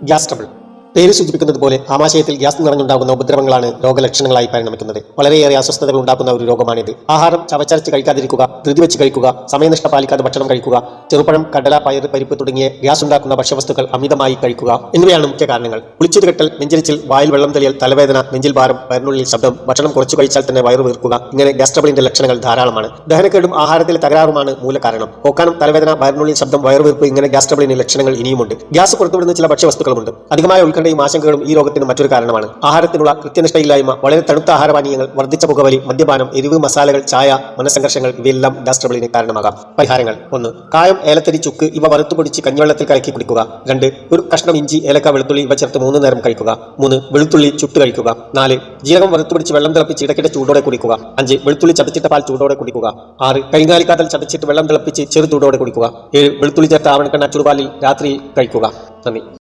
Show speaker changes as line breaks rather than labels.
Gas trouble. പേര് സൂചിപ്പിക്കുന്നത് പോലെ ആമാശയത്തിൽ ഗ്യാസ് നിറഞ്ഞുണ്ടാകുന്ന ഉപദ്രവങ്ങളാണ് രോഗലക്ഷണങ്ങളായി പരിണമിക്കുന്നത്. വളരെയേറെ അസ്വസ്ഥതകൾ ഉണ്ടാക്കുന്ന ഒരു രോഗമാണിത്. ആഹാരം ചവച്ചരച്ച് കഴിക്കാതിരിക്കുക, ധൃതി വെച്ച് കഴിക്കുക, സമയനിഷ്ഠ പാലിക്കാതെ ഭക്ഷണം കഴിക്കുക, ചെറുപഴം, കടല, പയർ, പരിപ്പ് തുടങ്ങിയ ഗ്യാസ് ഉണ്ടാക്കുന്ന ഭക്ഷ്യവസ്തുക്കൾ അമിതമായി കഴിക്കുക എന്നിവയാണ് മുഖ്യ കാരണങ്ങൾ. കുളിച്ചത് കെട്ടൽ, നെഞ്ചരിച്ചിൽ, വായിൽ വെള്ളം തെളിയൽ, തലവേദന, നെഞ്ചിൽ ഭാരം, വയറിനുള്ളിൽ ശബ്ദം, ഭക്ഷണം കുറച്ചു കഴിച്ചാൽ തന്നെ വയറു വീർക്കുക, ഇങ്ങനെ ഗ്യാസ് ട്രബിളിന്റെ ലക്ഷണങ്ങൾ ധാരാളമാണ്. ദഹനക്കേടും ആഹാരത്തിലെ തകരാറുമാണ് മൂലകാരണം. പോക്കാനം, തലവേദന, വയറിനുള്ളിൽ ശബ്ദം, വയറുവീർപ്പ്, ഇങ്ങനെ ഗ്യാസ് ട്രബിളിന്റെ ലക്ഷണങ്ങൾ ഇനിയുമുണ്ട്. ഗ്യാസ് പുറത്തുവിടുന്ന ചില ഭക്ഷ്യവസ്തുക്കളുമുണ്ട്. അധികമായ ഉത്കണ്ഠയും ആശങ്കകളും ഈ രോഗത്തിന് മറ്റൊരു കാരണമാണ്. ആഹാരത്തിനുള്ള കൃത്യനിഷ്ഠയില്ലായ്മ, വളരെ തണുത്ത ആഹാരപാനീയങ്ങൾ, വർദ്ധിച്ച പുകവലി, മദ്യപാനം, എരിവ്, മസാലകൾ, ചായ, മനസ്സംഘർഷങ്ങൾ ഇവയെല്ലാം ഗ്യാസ് ട്രബിളിന് കാരണമാകാം. പരിഹാരങ്ങൾ: 1. കായം, ഏലത്തരി, ചുക്ക് ഇവ വറുത്തുപൊടിച്ച് കഞ്ഞിവെള്ളത്തിൽ കലക്കി കുടിക്കുക. 2. ഒരു കഷ്ണം ഇഞ്ചി, ഏലക്ക, വെളുത്തുള്ളി ഇവ ചേർത്ത് 3 നേരം കഴിക്കുക. 3. വെളുത്തുള്ളി ചുട്ട് കഴിക്കുക. 4. ജീരകം വറുത്തുപൊടിച്ച് വെള്ളം തിളപ്പിച്ച് ഇടയ്ക്കിടെ ചൂടോടെ കുടിക്കുക. 5. വെളുത്തുള്ളി ചതച്ചിട്ട പാൽ ചൂടോടെ കുടിക്കുക. 6. കരിങ്ങാലിക്കാതൽ ചതച്ചിട്ട് വെള്ളം തിളപ്പിച്ച് ചെറു ചൂടോടെ കുടിക്കുക. 7. വെളുത്തുള്ളി ചേർത്ത ആവണക്കെണ്ണ ചുടുപാലിൽ രാത്രി കഴിക്കുക. നന്ദി.